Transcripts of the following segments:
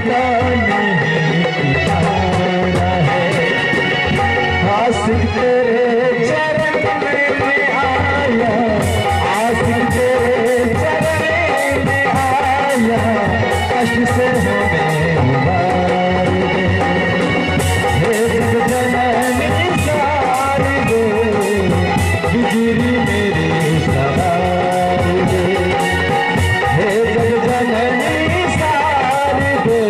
पता नहीं तुम्हारा है। आशिक तेरे चरण में आया, आशिक तेरे चरण में आया, कष्ट से हमें उबार दे। हे जगजननी सारी दे, बिजली मेरी सवार दे। हे जगजननी सारी दे,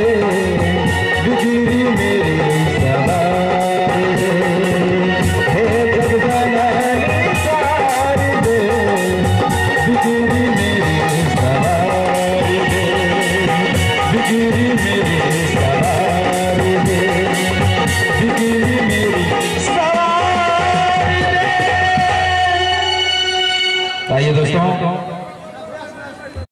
बिजली मेरी सवार दे। हे जगजननी सारी दे, बिजली मेरी सवार दे, बिजली मेरी सवार दे, बिजली मेरी सवार दे। आइए दोस्तों,